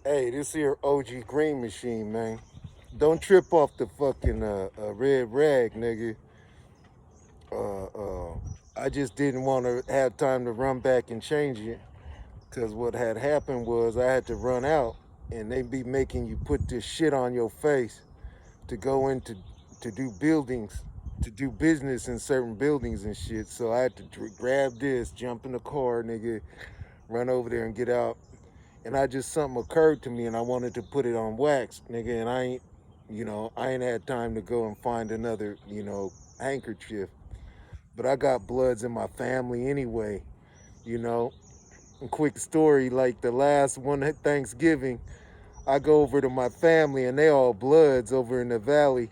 Hey, this here OG green machine, man. Don't trip off the fucking red rag, nigga. Uh, uh, I just didn't want to have time to run back and change it. Because what had happened was I had to run out and they be making you put this shit on your face to go into to do buildings, to do business in certain buildings and shit. So I had to grab this, jump in the car, nigga, run over there and get out. And I just something occurred to me and I wanted to put it on wax, nigga, and I ain't had time to go and find another, handkerchief. But I got bloods in my family anyway, you know. And quick story, like the last one at Thanksgiving, I go over to my family and they all bloods over in the valley.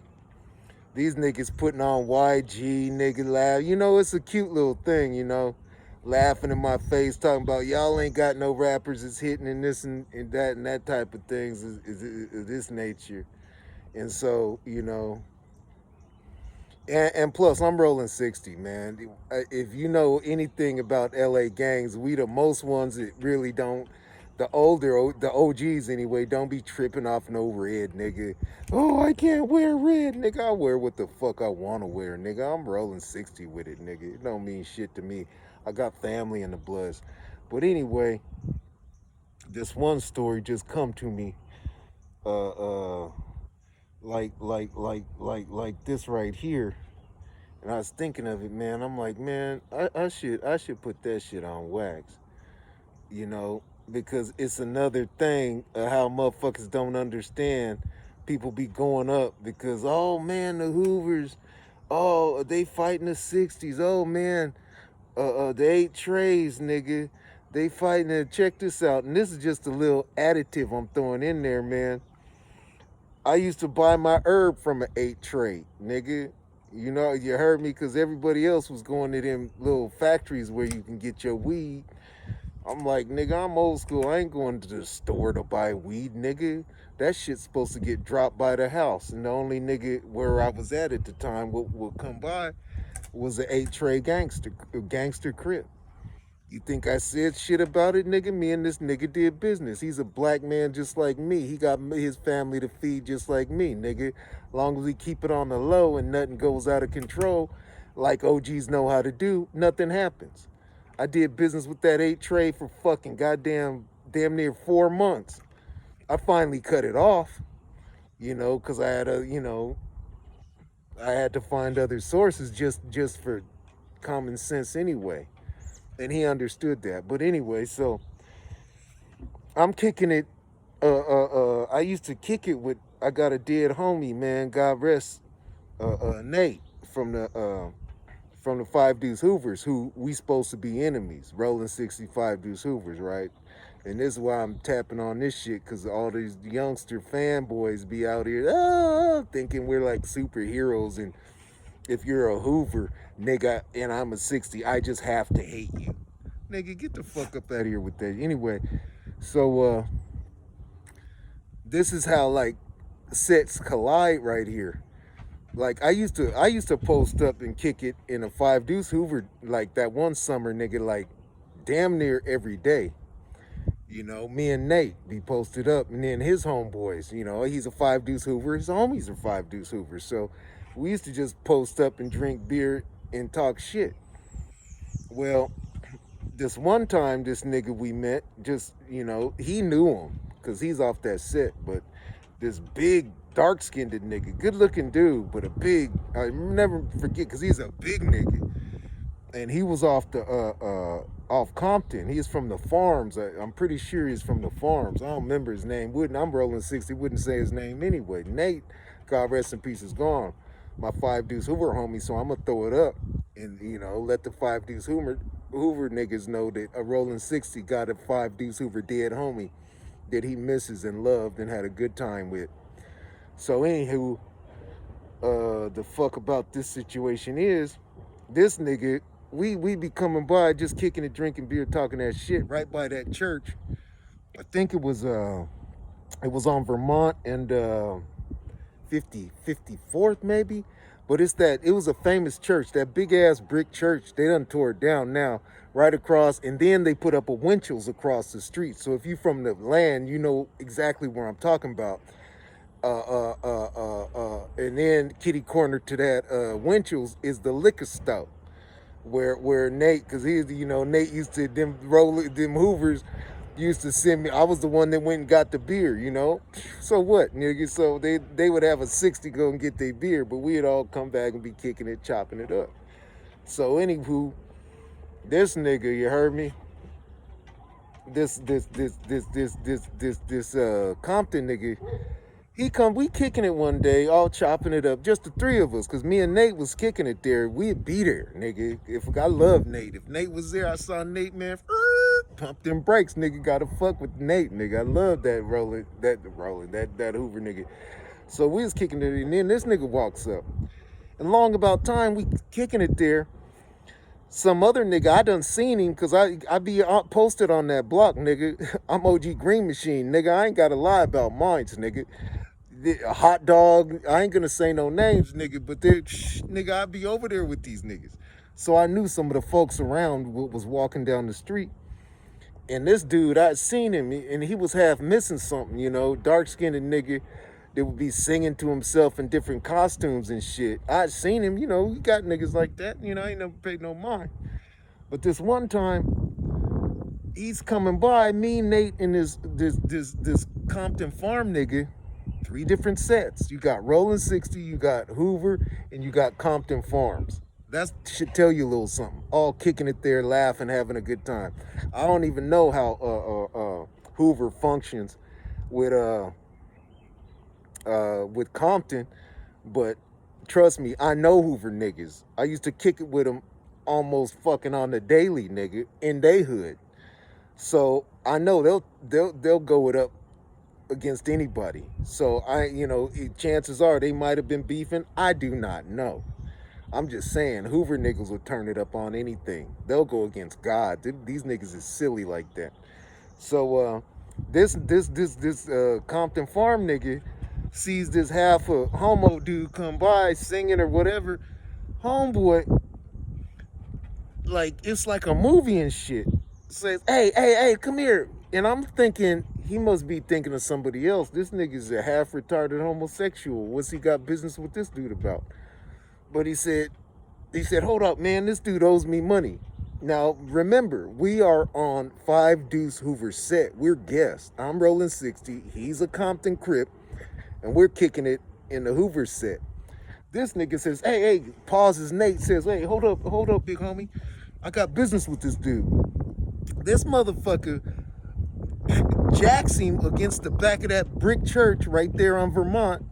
These niggas putting on YG, nigga laugh. It's a cute little thing, laughing in my face, talking about y'all ain't got no rappers that's hitting in this and that type of things is this nature. And so, and plus I'm rolling 60, man. If you know anything about LA gangs, we the most ones that really don't, the OGs anyway, don't be tripping off no red, nigga. Oh, I can't wear red, nigga. I wear what the fuck I want to wear, nigga. I'm rolling 60 with it, nigga. It don't mean shit to me. I got family in the bloods. But anyway, this one story just come to me. Uh, uh, like this right here. And I was thinking of it, man. I'm like, man, I should put that shit on wax, you know, because it's another thing how motherfuckers don't understand. People be going up because, oh man, the Hoovers, oh they fighting the '60s. Oh man, the 8 trays, nigga, they fighting. Check this out, and this is just a little additive I'm throwing in there, man. I used to buy my herb from an 8 tray, nigga. You heard me, because everybody else was going to them little factories where you can get your weed. I'm like, nigga, I'm old school. I ain't going to the store to buy weed, nigga. That shit's supposed to get dropped by the house. And the only nigga where I was at the time would come by was an 8 tray gangster crip. You think I said shit about it, nigga? Me and this nigga did business. He's a black man just like me. He got his family to feed just like me, nigga. Long as we keep it on the low and nothing goes out of control, like OGs know how to do, nothing happens. I did business with that 8 tray for fucking goddamn damn near 4 months. I finally cut it off, because I had to find other sources just for common sense anyway. And he understood that. But anyway, so I'm kicking it. I used to kick it with. I got a dead homie, man. God rest Nate from the Five Deuce Hoovers, who we supposed to be enemies. Rolling 65 Deuce Hoovers, right? And this is why I'm tapping on this shit, because all these youngster fanboys be out here thinking we're like superheroes. And if you're a Hoover, nigga, and I'm a 60, I just have to hate you. Nigga, get the fuck up out of here with that. Anyway, so this is how like sets collide right here. Like I used to post up and kick it in a Five Deuce Hoover like that one summer, nigga, like damn near every day. Me and Nate be posted up, and then his homeboys. He's a Five Deuce Hoover. His homies are Five Deuce Hoovers. So we used to just post up and drink beer and talk shit. Well, this one time, this nigga we met, just, he knew him because he's off that set, but this big, dark skinned nigga, good looking dude, but a big, I never forget because he's a big nigga. And he was off Compton. He's from the farms. I'm pretty sure he's from the farms. I don't remember his name. I'm rolling 60, wouldn't say his name anyway. Nate, God rest in peace, is gone. My Five Deuce Hoover homie, so I'm gonna throw it up and let the Five Deuce Hoover niggas know that a rolling 60 got a Five Deuce Hoover dead homie that he misses and loved and had a good time with. So anywho, the fuck about this situation is this nigga, we be coming by just kicking it, drinking beer, talking that shit right by that church. I think it was on Vermont and 50 54th maybe. But it was a famous church, that big ass brick church. They done tore it down now, right across, and then they put up a Winchell's across the street. So if you from the land, you know exactly where I'm talking about. And then kitty corner to that Winchell's is the liquor store where Nate, because Nate used to them Hoovers used to send me. I was the one that went and got the beer, So what, nigga? So they would have a 60 go and get their beer, but we'd all come back and be kicking it, chopping it up. So anywho, this nigga, you heard me? This Compton nigga, we kicking it one day, all chopping it up, just the three of us, because me and Nate was kicking it there. We'd be there, nigga. I love Nate. If Nate was there, I saw Nate, man, pump them brakes, nigga. Gotta fuck with Nate, nigga. I love that rolling, that Hoover nigga. So we was kicking it, and then this nigga walks up. And long about time, we kicking it there. Some other nigga, I done seen him, because I be posted on that block, nigga. I'm OG Green Machine, nigga. I ain't gotta lie about mines, nigga. A hot dog, I ain't gonna say no names, nigga, but nigga, I be over there with these niggas. So I knew some of the folks around was walking down the street. And this dude, I'd seen him, and he was half missing something, dark-skinned nigga that would be singing to himself in different costumes and shit. I'd seen him, you got niggas like that, I ain't never paid no mind. But this one time, he's coming by, me, Nate, and this Compton farm nigga, 3 different sets. You got Rollin 60, you got Hoover, and you got Compton Farms. That should tell you a little something. All kicking it there, laughing, having a good time. I don't even know how Hoover functions with Compton, but trust me, I know Hoover niggas. I used to kick it with them almost fucking on the daily, nigga, in they hood. So I know they'll go it up against anybody. So chances are they might have been beefing. I do not know. I'm just saying, Hoover niggas will turn it up on anything. They'll go against God. These niggas is silly like that. So this Compton Farm nigga sees this half a homo dude come by singing or whatever. Homeboy, like it's like a movie and shit. Says, hey, come here. And I'm thinking, he must be thinking of somebody else. This nigga's a half retarded homosexual. What's he got business with this dude about? But he said, hold up, man, this dude owes me money. Now, remember, we are on 5 Deuce Hoover set. We're guests. I'm Rollin 60. He's a Compton Crip. And we're kicking it in the Hoover set. This nigga says, hey, pauses. Nate says, hey, hold up, big homie. I got business with this dude. This motherfucker jacks him against the back of that brick church right there on Vermont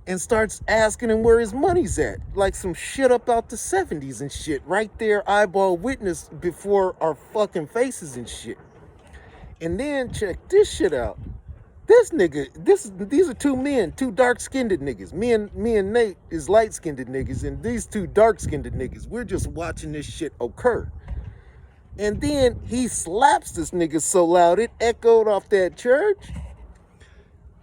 and starts asking him where his money's at. Like some shit up out the 70s and shit. Right there, eyeball witness before our fucking faces and shit. And then check this shit out. This nigga, these are 2 men, 2 dark-skinned niggas. Me and Nate is light-skinned niggas, and these 2 dark-skinned niggas, we're just watching this shit occur. And then he slaps this nigga so loud it echoed off that church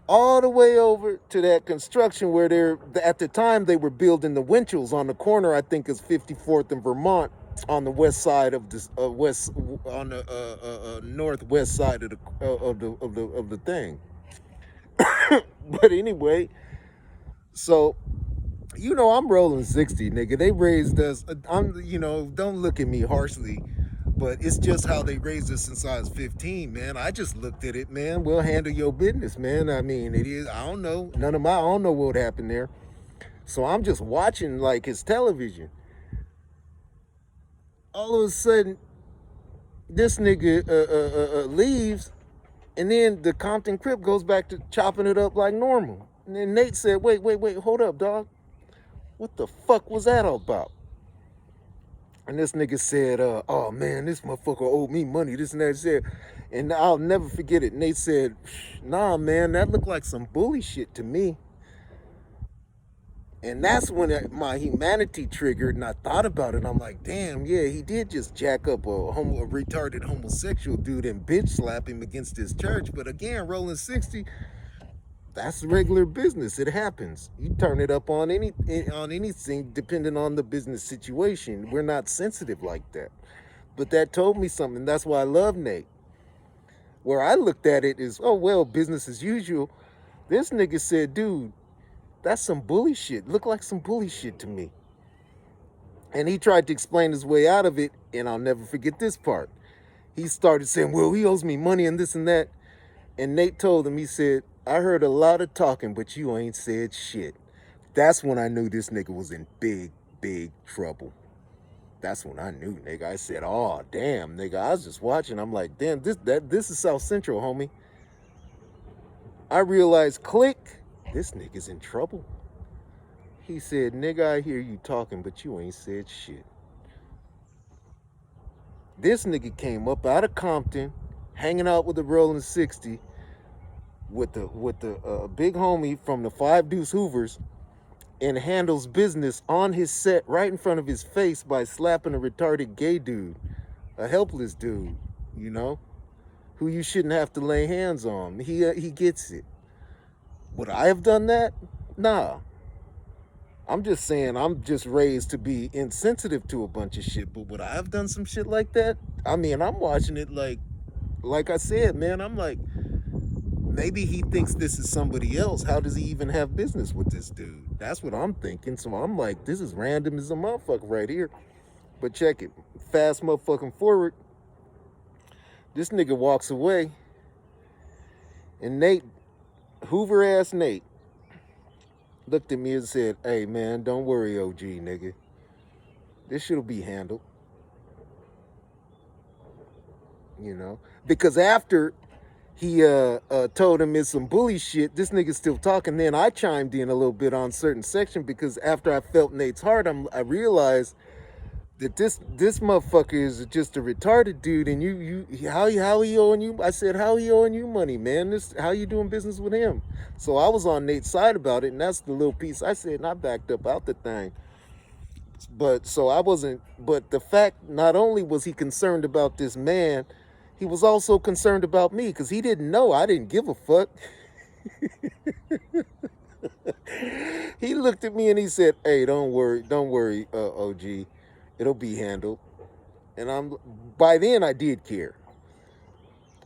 all the way over to that construction where at the time they were building the Winchell's on the corner, I think is 54th and Vermont, on the west side of this northwest side of the thing. But anyway, so I'm Rollin 60, nigga. They raised us. Don't look at me harshly, but it's just how they raised us since I was 15, man. I just looked at it, man. We'll handle your business, man. I mean, it is. I don't know. I don't know what happened there. So I'm just watching like his television. All of a sudden, this nigga leaves, and then the Compton Crip goes back to chopping it up like normal. And then Nate said, wait, hold up, dog. What the fuck was that all about? And this nigga said, oh man, this motherfucker owed me money, this and that. Said, and I'll never forget it. Nate said, nah, man, that looked like some bully shit to me. And that's when my humanity triggered, and I thought about it. I'm like, damn, yeah, he did just jack up a retarded homosexual dude and bitch slap him against his church. But again, Rollin 60, That's regular business. It happens. You turn it up on anything depending on the business situation. We're not sensitive like that. But that told me something. That's why I love Nate. Where I looked at it is, oh well, business as usual. This nigga said, dude, that's some bully shit. Look like some bully shit to me. And he tried to explain his way out of it, and I'll never forget this part. He started saying, well, he owes me money and this and that. And Nate told him, he said, I heard a lot of talking, but you ain't said shit. That's when I knew this nigga was in big, big trouble. That's when I knew, nigga. I said, oh, damn, nigga. I was just watching. I'm like, damn, this is South Central, homie. I realized, click, this nigga's in trouble. He said, nigga, I hear you talking, but you ain't said shit. This nigga came up out of Compton, hanging out with the Rollin 60, with the big homie from the Five Deuce Hoovers, and handles business on his set right in front of his face by slapping a retarded gay dude, a helpless dude, you know, who you shouldn't have to lay hands on. He gets it. Would I have done that? Nah. I'm just saying, I'm just raised to be insensitive to a bunch of shit, but would I have done some shit like that? I mean, I'm watching it like I said, man, I'm like, maybe he thinks this is somebody else. How does he even have business with this dude? That's what I'm thinking. So I'm like, this is random as a motherfucker right here. But check it. Fast motherfucking forward. This nigga walks away. And Nate, Hoover ass Nate, looked at me and said, hey man, don't worry, OG nigga. This shit'll be handled. You know? Because after he told him it's some bully shit, this nigga's still talking. Then I chimed in a little bit on certain section because after I felt Nate's heart, I realized that this motherfucker is just a retarded dude, and how he owing you? I said, how he owing you money, man? How you doing business with him? So I was on Nate's side about it, and that's the little piece I said, and I backed up out the thing. But so I wasn't. But the fact, not only was he concerned about this man, he was also concerned about me because he didn't know I didn't give a fuck. He looked at me and he said, hey, don't worry, OG. It'll be handled. And by then I did care.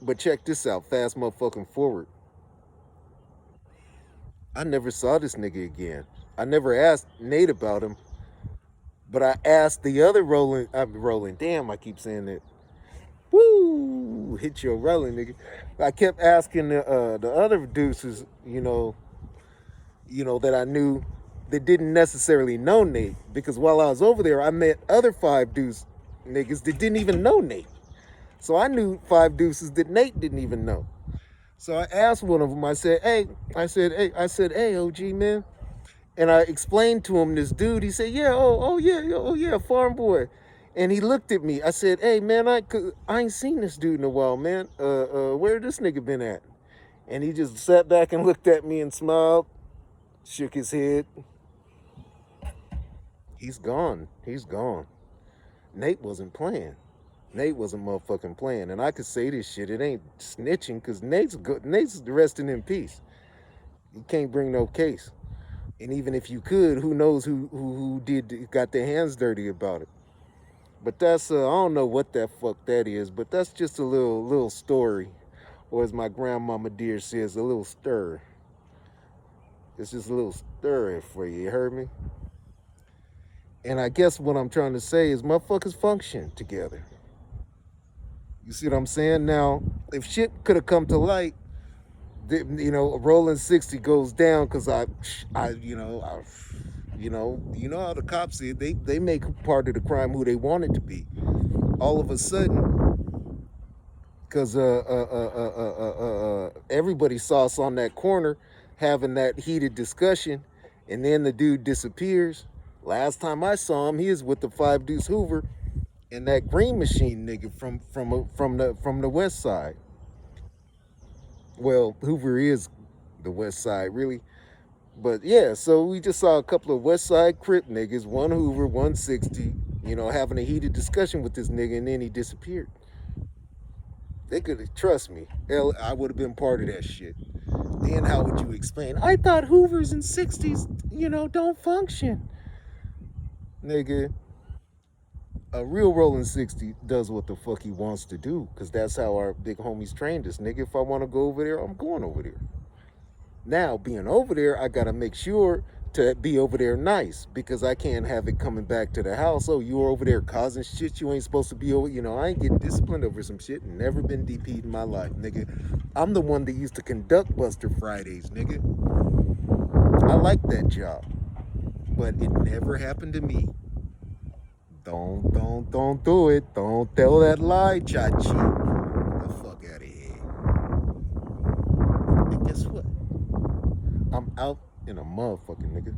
But check this out, fast motherfucking forward. I never saw this nigga again. I never asked Nate about him. But I asked the other Rollin. Damn, I keep saying that. Woo! Hit your Rollin, nigga. I kept asking the other deuces, you know, that I knew that didn't necessarily know Nate. Because while I was over there, I met other Five Deuce niggas that didn't even know Nate. So I knew Five Deuces that Nate didn't even know. So I asked one of them, I said, hey, OG, man. And I explained to him this dude. He said, yeah, oh yeah, farm boy. And he looked at me. I said, hey, man, I ain't seen this dude in a while, man. Where this nigga been at? And he just sat back and looked at me and smiled, shook his head. He's gone. Nate wasn't playing. Nate wasn't motherfucking playing. And I could say this shit. It ain't snitching because Nate's resting in peace. You can't bring no case. And even if you could, who knows who got their hands dirty about it. But that's, I don't know what that fuck that is, but that's just a little story. Or as my grandmama dear says, a little stir. It's just a little stir for you, you heard me? And I guess what I'm trying to say is motherfuckers function together. You see what I'm saying? Now, if shit could have come to light, you know, a Rollin 60 goes down because you know how the cops say they make part of the crime who they want it to be. All of a sudden, because everybody saw us on that corner having that heated discussion, and then the dude disappears. Last time I saw him, he is with the Five Deuce Hoover and that Green Machine nigga from the West Side. Well, Hoover is the West Side, really. But yeah, so we just saw a couple of West Side Crip niggas, one Hoover, 160, you know, having a heated discussion with this nigga, and then he disappeared. They could have, trust me, hell, I would have been part of that shit. Then how would you explain? I thought Hoovers and 60s, don't function. Nigga, a real rolling 60 does what the fuck he wants to do, because that's how our big homies trained us. Nigga, if I want to go over there, I'm going over there. Now, being over there, I got to make sure to be over there nice, because I can't have it coming back to the house. Oh, you were over there causing shit you ain't supposed to be over. I ain't getting disciplined over some shit. Never been DP'd in my life, nigga. I'm the one that used to conduct Buster Fridays, nigga. I like that job, but it never happened to me. Don't do it. Don't tell that lie, Chachi. The fuck out of here. And guess what? I'm out in a motherfucking nigga.